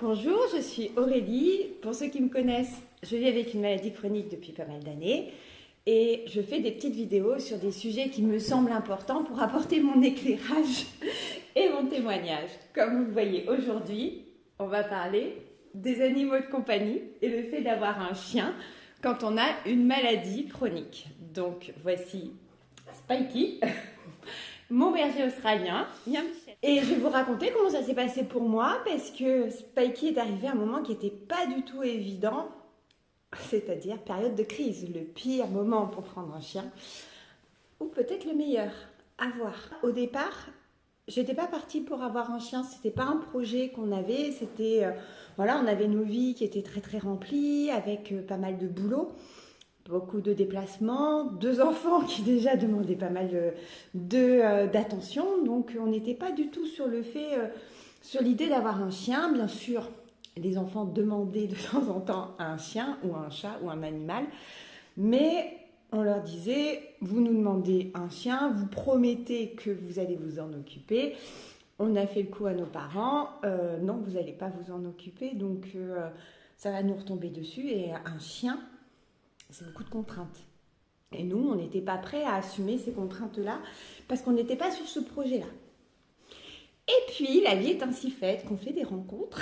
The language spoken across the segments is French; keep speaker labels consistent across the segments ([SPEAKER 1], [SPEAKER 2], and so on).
[SPEAKER 1] Bonjour, je suis Aurélie. Pour ceux qui me connaissent, je vis avec une maladie chronique depuis pas mal d'années et je fais des petites vidéos sur des sujets qui me semblent importants pour apporter mon éclairage et mon témoignage. Comme vous le voyez aujourd'hui, on va parler des animaux de compagnie et le fait d'avoir un chien quand on a une maladie chronique. Donc voici Spikey, mon berger australien. Et je vais vous raconter comment ça s'est passé pour moi parce que Spikey est arrivé à un moment qui n'était pas du tout évident, c'est-à-dire période de crise, le pire moment pour prendre un chien, ou peut-être le meilleur, à voir. Au départ, j'étais pas partie pour avoir un chien, c'était pas un projet qu'on avait, c'était, voilà, on avait nos vies qui étaient très très remplies avec pas mal de boulot. Beaucoup de déplacements, 2 enfants qui déjà demandaient pas mal d'attention, donc on n'était pas du tout sur sur l'idée d'avoir un chien. Bien sûr, les enfants demandaient de temps en temps un chien ou un chat ou un animal, mais on leur disait, vous nous demandez un chien, vous promettez que vous allez vous en occuper. On a fait le coup à nos parents, non, vous n'allez pas vous en occuper, donc ça va nous retomber dessus, et un chien, c'est beaucoup de contraintes. Et nous, on n'était pas prêts à assumer ces contraintes-là parce qu'on n'était pas sur ce projet-là. Et puis, la vie est ainsi faite qu'on fait des rencontres.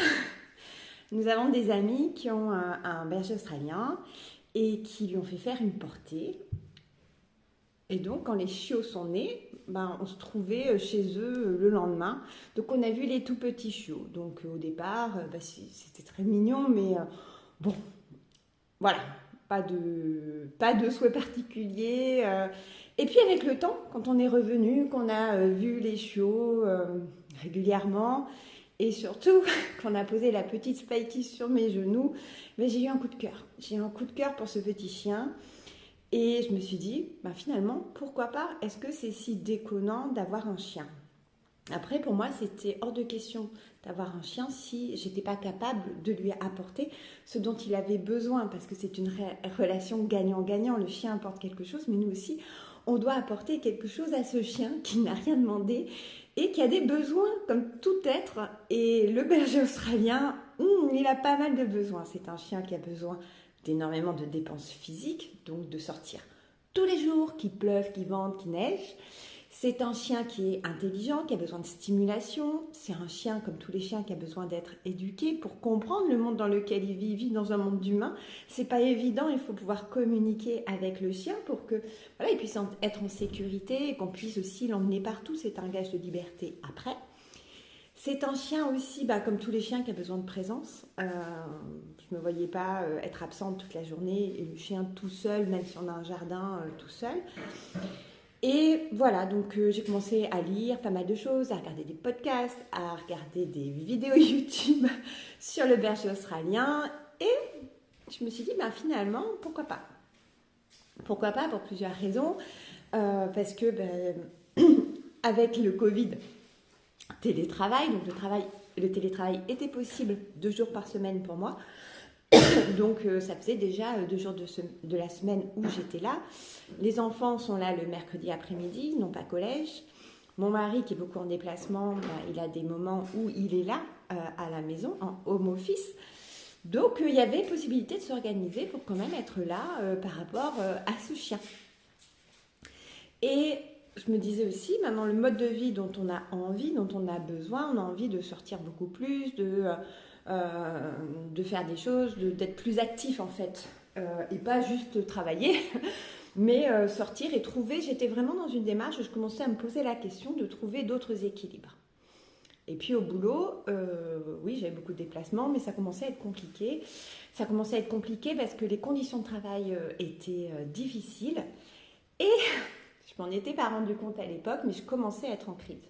[SPEAKER 1] Nous avons des amis qui ont un berger australien et qui lui ont fait faire une portée. Et donc, quand les chiots sont nés, on se trouvait chez eux le lendemain. Donc, on a vu les tout petits chiots. Donc, au départ, c'était très mignon, mais bon, voilà. Pas de souhait particulier. Et puis avec le temps, quand on est revenu, qu'on a vu les chiots régulièrement, et surtout qu'on a posé la petite Spikey sur mes genoux, j'ai eu un coup de cœur. J'ai eu un coup de cœur pour ce petit chien. Et je me suis dit, finalement, pourquoi pas? Est-ce que c'est si déconnant d'avoir un chien? Après, pour moi, c'était hors de question d'avoir un chien si j'étais pas capable de lui apporter ce dont il avait besoin, parce que c'est une relation gagnant-gagnant. Le chien apporte quelque chose, mais nous aussi, on doit apporter quelque chose à ce chien qui n'a rien demandé et qui a des besoins comme tout être. Et le berger australien, il a pas mal de besoins. C'est un chien qui a besoin d'énormément de dépenses physiques, donc de sortir tous les jours, qu'il pleuve, qu'il vente, qu'il neige. C'est un chien qui est intelligent, qui a besoin de stimulation. C'est un chien, comme tous les chiens, qui a besoin d'être éduqué pour comprendre le monde dans lequel il vit. Il vit dans un monde d'humains. C'est pas évident. Il faut pouvoir communiquer avec le chien pour que, il puisse être en sécurité et qu'on puisse aussi l'emmener partout. C'est un gage de liberté après. C'est un chien aussi, comme tous les chiens, qui a besoin de présence. Je ne me voyais pas être absente toute la journée et le chien tout seul, même si on a un jardin tout seul. Et voilà, donc j'ai commencé à lire pas mal de choses, à regarder des podcasts, à regarder des vidéos YouTube sur le berger australien. Et je me suis dit, finalement, pourquoi pas? Pourquoi pas? Pour plusieurs raisons. Parce que avec le Covid, télétravail, donc le télétravail était possible 2 jours par semaine pour moi. Donc ça faisait déjà 2 jours de la semaine où j'étais là. Les enfants sont là le mercredi après-midi, non pas collège. Mon mari, qui est beaucoup en déplacement, il a des moments où il est là à la maison, en home office. Donc il y avait possibilité de s'organiser pour quand même être là par rapport à ce chien. Et je me disais aussi, maintenant le mode de vie dont on a envie, dont on a besoin, on a envie de sortir beaucoup plus, de faire des choses, d'être plus actif en fait, et pas juste travailler, mais sortir et trouver. J'étais vraiment dans une démarche où je commençais à me poser la question de trouver d'autres équilibres. Et puis au boulot, oui, j'avais beaucoup de déplacements, mais ça commençait à être compliqué. Ça commençait à être compliqué parce que les conditions de travail étaient difficiles, et je m'en étais pas rendu compte à l'époque, mais je commençais à être en crise.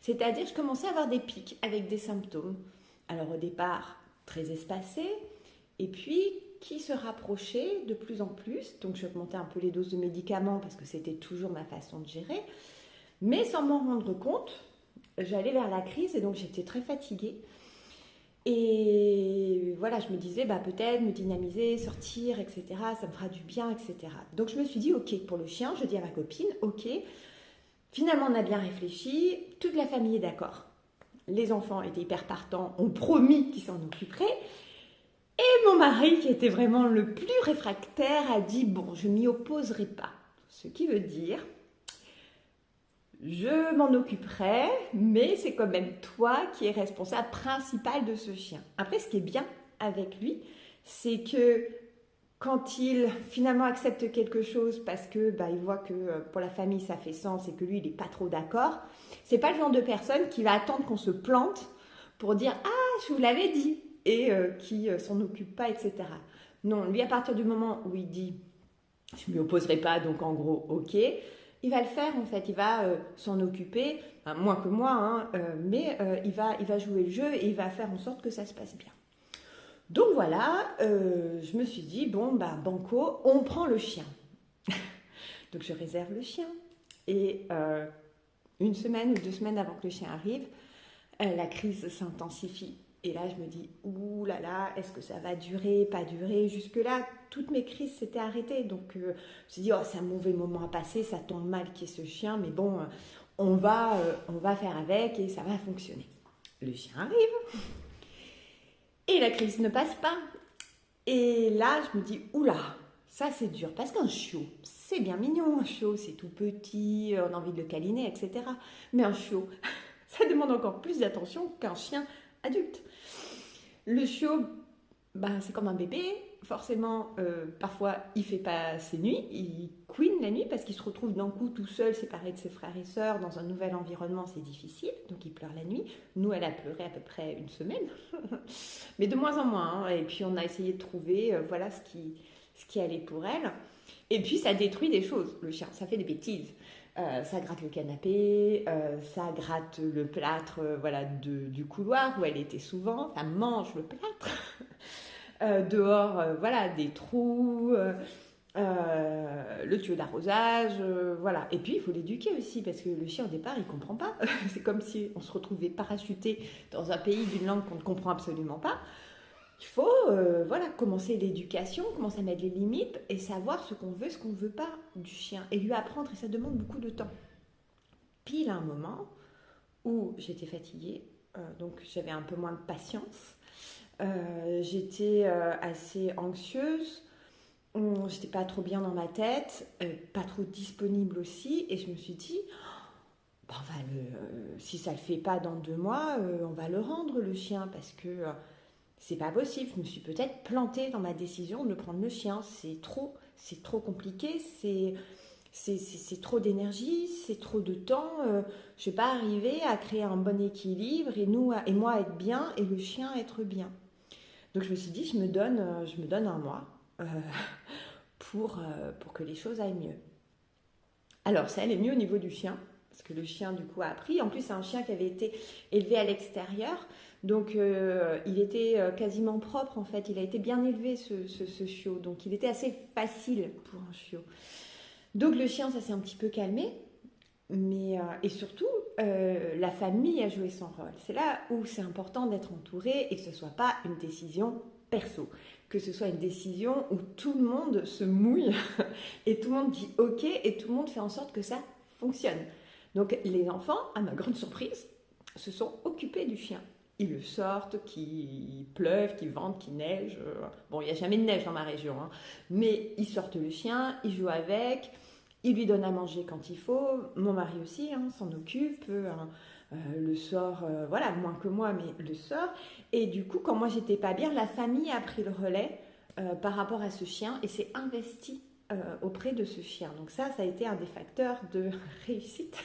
[SPEAKER 1] C'est-à-dire, je commençais à avoir des pics avec des symptômes. Alors au départ, très espacés, et puis qui se rapprochaient de plus en plus. Donc je augmentais un peu les doses de médicaments parce que c'était toujours ma façon de gérer. Mais sans m'en rendre compte, j'allais vers la crise et donc j'étais très fatiguée. Et voilà, je me disais, peut-être me dynamiser, sortir, etc. Ça me fera du bien, etc. Donc je me suis dit, ok, pour le chien, je dis à ma copine, ok, finalement on a bien réfléchi, toute la famille est d'accord. Les enfants étaient hyper partants, ont promis qu'ils s'en occuperaient. Et mon mari, qui était vraiment le plus réfractaire, a dit « Bon, je m'y opposerai pas ». Ce qui veut dire « Je m'en occuperai, mais c'est quand même toi qui es responsable principal de ce chien ». Après, ce qui est bien avec lui, c'est que quand il finalement accepte quelque chose parce que il voit que pour la famille ça fait sens et que lui il n'est pas trop d'accord, c'est pas le genre de personne qui va attendre qu'on se plante pour dire ah je vous l'avais dit et qui s'en occupe pas, etc. Non, lui à partir du moment où il dit je m'y opposerai pas, donc en gros ok, il va le faire en fait, il va s'en occuper, enfin, moins que moi, hein, mais il va jouer le jeu et il va faire en sorte que ça se passe bien. Donc voilà, je me suis dit, bon, banco, on prend le chien. Donc je réserve le chien. Et une semaine ou 2 semaines avant que le chien arrive, la crise s'intensifie. Et là, je me dis, ouh là là, est-ce que ça va durer, pas durer? Jusque-là, toutes mes crises s'étaient arrêtées. Donc je me suis dit, oh, c'est un mauvais moment à passer, ça tombe mal qu'il y ait ce chien, mais bon, on va faire avec et ça va fonctionner. Le chien arrive. Et la crise ne passe pas. Et là, je me dis, oula, ça c'est dur. Parce qu'un chiot, c'est bien mignon. Un chiot, c'est tout petit, on a envie de le câliner, etc. Mais un chiot, ça demande encore plus d'attention qu'un chien adulte. Le chiot, c'est comme un bébé. Forcément, parfois, il ne fait pas ses nuits. Il couine la nuit parce qu'il se retrouve d'un coup tout seul, séparé de ses frères et sœurs, dans un nouvel environnement, c'est difficile. Donc, il pleure la nuit. Nous, elle a pleuré à peu près une semaine. Mais de moins en moins. Hein. Et puis, on a essayé de trouver ce qui allait pour elle. Et puis, ça détruit des choses, le chien. Ça fait des bêtises. Ça gratte le canapé, ça gratte le plâtre du couloir où elle était souvent. Ça mange le plâtre. Dehors, des trous, le tuyau d'arrosage, voilà. Et puis, il faut l'éduquer aussi, parce que le chien, au départ, il ne comprend pas. C'est comme si on se retrouvait parachuté dans un pays d'une langue qu'on ne comprend absolument pas. Il faut, commencer l'éducation, commencer à mettre les limites et savoir ce qu'on veut, ce qu'on ne veut pas du chien. Et lui apprendre, et ça demande beaucoup de temps. Pile à un moment où j'étais fatiguée, donc j'avais un peu moins de patience. J'étais assez anxieuse, j'étais pas trop bien dans ma tête, pas trop disponible aussi, et je me suis dit, si ça le fait pas dans 2 mois, on va le rendre le chien, parce que c'est pas possible. Je me suis peut-être plantée dans ma décision de prendre le chien. C'est trop compliqué, c'est trop d'énergie, c'est trop de temps. Je vais pas arriver à créer un bon équilibre et moi être bien et le chien être bien. Donc je me suis dit, je me donne 1 mois pour que les choses aillent mieux. Alors ça allait mieux au niveau du chien, parce que le chien du coup a appris. En plus c'est un chien qui avait été élevé à l'extérieur, donc il était quasiment propre en fait. Il a été bien élevé ce chiot, donc il était assez facile pour un chiot. Donc le chien ça s'est un petit peu calmé, mais et surtout la famille a joué son rôle. C'est là où c'est important d'être entouré et que ce ne soit pas une décision perso, que ce soit une décision où tout le monde se mouille et tout le monde dit ok et tout le monde fait en sorte que ça fonctionne. Donc les enfants, à ma grande surprise, se sont occupés du chien. Ils le sortent, qu'il pleuve, qu'il vente, qu'il neige. Bon, il n'y a jamais de neige dans ma région, hein, mais ils sortent le chien, ils jouent avec. Il lui donne à manger quand il faut. Mon mari aussi s'en occupe. Le sort, moins que moi, mais le sort. Et du coup, quand moi, j'étais pas bien, la famille a pris le relais par rapport à ce chien et s'est investie auprès de ce chien. Donc ça a été un des facteurs de réussite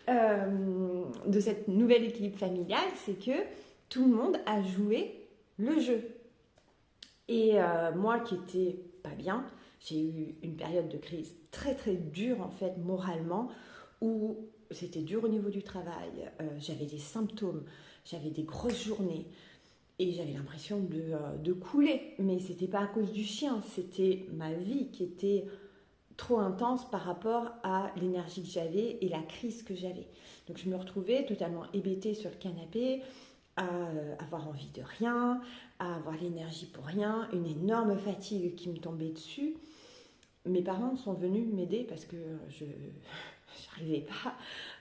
[SPEAKER 1] de cette nouvelle équilibre familial, c'est que tout le monde a joué le jeu. Et moi qui étais pas bien, j'ai eu une période de crise très très dure en fait moralement, où c'était dur au niveau du travail, j'avais des symptômes, j'avais des grosses journées et j'avais l'impression de couler, mais c'était pas à cause du chien, c'était ma vie qui était trop intense par rapport à l'énergie que j'avais et la crise que j'avais. Donc je me retrouvais totalement hébétée sur le canapé, à avoir envie de rien, à avoir l'énergie pour rien, une énorme fatigue qui me tombait dessus. Mes parents sont venus m'aider parce que j'arrivais pas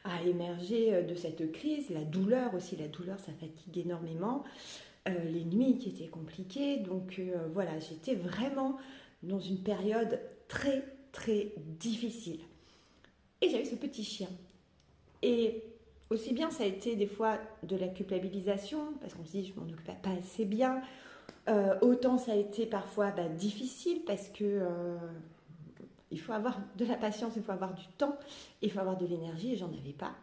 [SPEAKER 1] à émerger de cette crise. La douleur aussi, la douleur, ça fatigue énormément. Les nuits qui étaient compliquées. Donc voilà, j'étais vraiment dans une période très, très difficile. Et j'avais ce petit chien. Et aussi bien ça a été des fois de la culpabilisation, parce qu'on se dit je m'en occupais pas assez bien. Autant ça a été parfois difficile parce que il faut avoir de la patience, il faut avoir du temps, il faut avoir de l'énergie et j'en avais pas.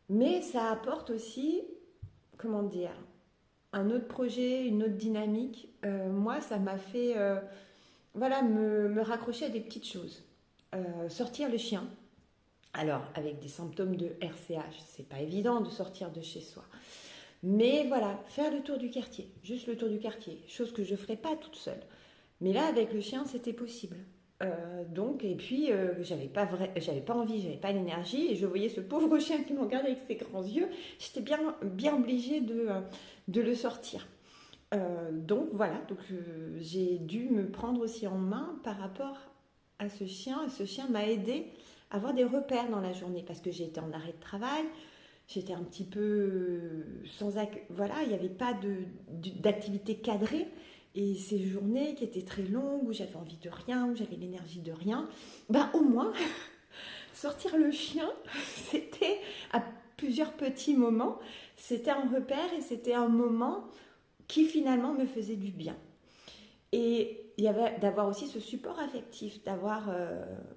[SPEAKER 1] Mais ça apporte aussi, comment dire, un autre projet, une autre dynamique. Moi, ça m'a fait voilà, me raccrocher à des petites choses. Sortir le chien. Alors, avec des symptômes de RCH, c'est pas évident de sortir de chez soi. Mais voilà, faire le tour du quartier, juste le tour du quartier, chose que je ne ferais pas toute seule. Mais là, avec le chien, c'était possible. Donc, et puis, j'avais pas envie, j'avais pas l'énergie, et je voyais ce pauvre chien qui me regardait avec ses grands yeux. J'étais bien obligée de le sortir. Donc voilà, j'ai dû me prendre aussi en main par rapport à ce chien. Et ce chien m'a aidée à avoir des repères dans la journée parce que j'étais en arrêt de travail. J'étais un petit peu voilà, il n'y avait pas d'activité cadrée. Et ces journées qui étaient très longues, où j'avais envie de rien, où j'avais l'énergie de rien, au moins, sortir le chien, c'était à plusieurs petits moments, c'était un repère et c'était un moment qui finalement me faisait du bien. Et il y avait d'avoir aussi ce support affectif, d'avoir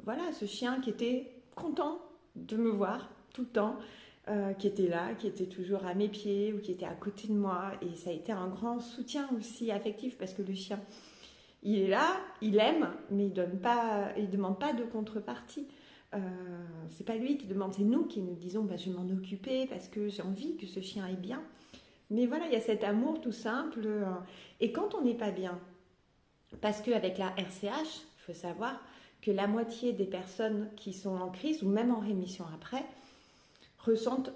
[SPEAKER 1] voilà, ce chien qui était content de me voir tout le temps, qui était là, qui était toujours à mes pieds ou qui était à côté de moi. Et ça a été un grand soutien aussi affectif parce que le chien, il est là, il aime, mais il demande pas de contrepartie. C'est pas lui qui demande, c'est nous qui nous disons je vais m'en occuper parce que j'ai envie que ce chien aille bien. Mais voilà, il y a cet amour tout simple. Et quand on n'est pas bien, parce qu'avec la RCH, il faut savoir que la moitié des personnes qui sont en crise ou même en rémission après ressentent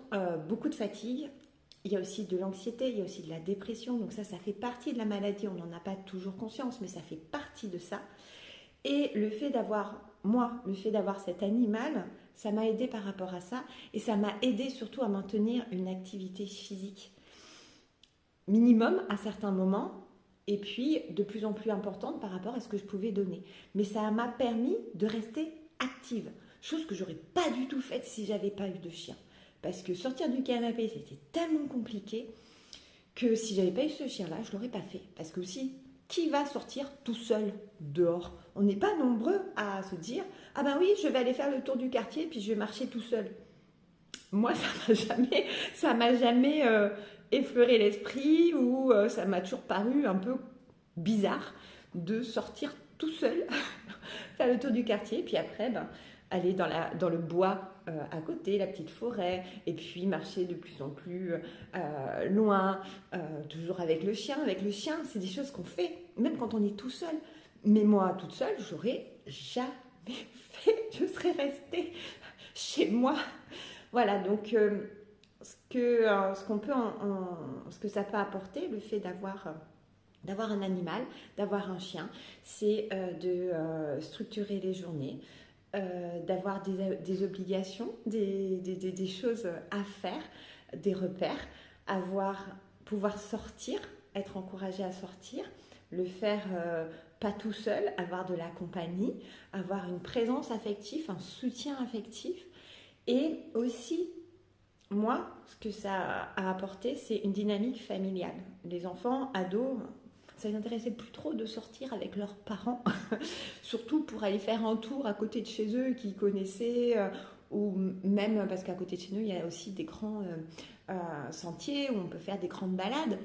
[SPEAKER 1] beaucoup de fatigue. Il y a aussi de l'anxiété, il y a aussi de la dépression. Donc ça fait partie de la maladie. On n'en a pas toujours conscience, mais ça fait partie de ça. Et le fait d'avoir cet animal, ça m'a aidé par rapport à ça. Et ça m'a aidé surtout à maintenir une activité physique minimum à certains moments. Et puis de plus en plus importante par rapport à ce que je pouvais donner. Mais ça m'a permis de rester active. Chose que j'aurais pas du tout faite si j'avais pas eu de chien. Parce que sortir du canapé, c'était tellement compliqué que si j'avais pas eu ce chien-là, je l'aurais pas fait. Parce que aussi, qui va sortir tout seul dehors? On n'est pas nombreux à se dire « Ah ben oui, je vais aller faire le tour du quartier puis je vais marcher tout seul. » Moi, ça m'a jamais effleuré l'esprit ou ça m'a toujours paru un peu bizarre de sortir tout seul, faire le tour du quartier puis après, aller dans le bois à côté, la petite forêt, et puis marcher de plus en plus loin, toujours avec le chien. Avec le chien, c'est des choses qu'on fait, même quand on est tout seul. Mais moi, toute seule, j'aurais jamais fait. Je serais restée chez moi. Voilà, donc ce que ça peut apporter, le fait d'avoir un animal, d'avoir un chien, c'est de structurer les journées, d'avoir des obligations, des choses à faire, des repères, pouvoir sortir, être encouragé à sortir, le faire pas tout seul, avoir de la compagnie, avoir une présence affective, un soutien affectif. Et aussi, moi, ce que ça a apporté, c'est une dynamique familiale. Les enfants, ados, ça ne les intéressait plus trop de sortir avec leurs parents, surtout pour aller faire un tour à côté de chez eux qu'ils connaissaient, ou même parce qu'à côté de chez nous, il y a aussi des grands sentiers où on peut faire des grandes balades.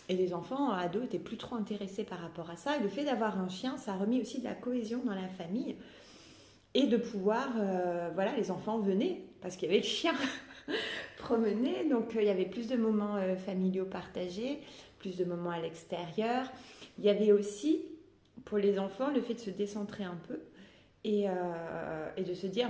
[SPEAKER 1] Et les enfants, ados, n'étaient plus trop intéressés par rapport à ça. Et le fait d'avoir un chien, ça a remis aussi de la cohésion dans la famille. Et de pouvoir, voilà, les enfants venaient parce qu'il y avait le chien promener. Donc, il y avait plus de moments familiaux partagés, plus de moments à l'extérieur. Il y avait aussi, pour les enfants, le fait de se décentrer un peu et de se dire,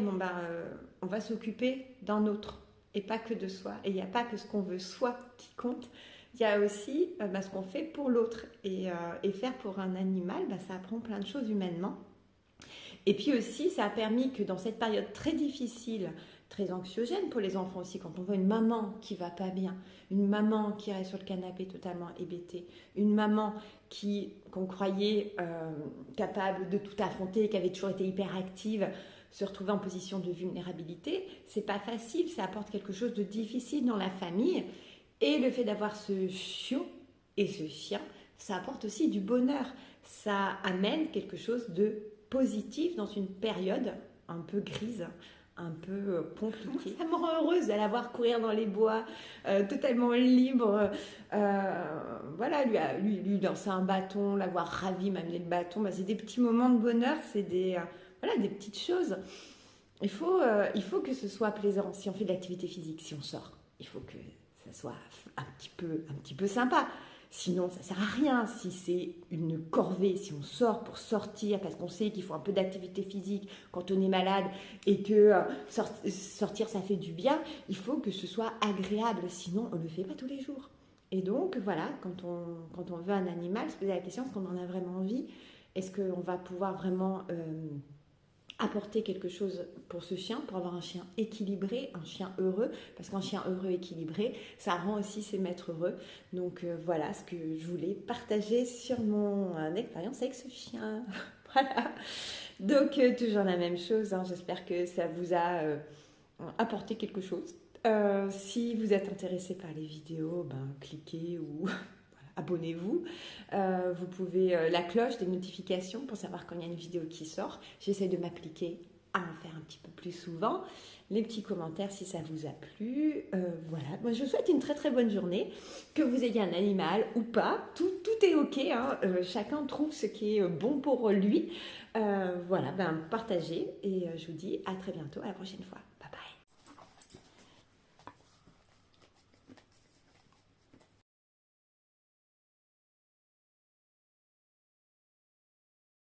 [SPEAKER 1] on va s'occuper d'un autre et pas que de soi. Et il n'y a pas que ce qu'on veut soi qui compte. Il y a aussi ce qu'on fait pour l'autre. Et faire pour un animal, ça apprend plein de choses humainement. Et puis aussi, ça a permis que dans cette période très difficile, très anxiogène pour les enfants aussi, quand on voit une maman qui va pas bien, une maman qui reste sur le canapé totalement hébétée, une maman qu'on croyait capable de tout affronter, qui avait toujours été hyper active, se retrouver en position de vulnérabilité, c'est pas facile, ça apporte quelque chose de difficile dans la famille. Et le fait d'avoir ce chiot et ce chien, ça apporte aussi du bonheur. Ça amène quelque chose de positif dans une période un peu grise, un peu compliquée. Ça me rend heureuse de la voir courir dans les bois, totalement libre. Voilà, lui lancer un bâton, l'avoir ravi, m'amener le bâton. Bah, c'est des petits moments de bonheur, c'est des petites choses. Il faut que ce soit plaisant. Si on fait de l'activité physique, si on sort, il faut que ça soit un petit peu sympa. Sinon, ça ne sert à rien. Si c'est une corvée, si on sort pour sortir, parce qu'on sait qu'il faut un peu d'activité physique quand on est malade et que sortir, ça fait du bien, il faut que ce soit agréable. Sinon, on ne le fait pas tous les jours. Et donc, voilà, quand on veut un animal, se poser la question, est-ce qu'on en a vraiment envie? Est-ce qu'on va pouvoir vraiment apporter quelque chose pour ce chien, pour avoir un chien équilibré, un chien heureux, parce qu'un chien heureux équilibré, ça rend aussi ses maîtres heureux. Donc voilà ce que je voulais partager sur mon expérience avec ce chien. Voilà. Donc toujours la même chose, hein. J'espère que ça vous a apporté quelque chose. Si vous êtes intéressé par les vidéos, cliquez ou abonnez-vous. Vous pouvez la cloche des notifications pour savoir quand il y a une vidéo qui sort. J'essaie de m'appliquer à en faire un petit peu plus souvent. Les petits commentaires si ça vous a plu. Voilà. Moi, je vous souhaite une très très bonne journée. Que vous ayez un animal ou pas, tout est ok, hein. Chacun trouve ce qui est bon pour lui. Voilà, partagez et je vous dis à très bientôt, à la prochaine fois.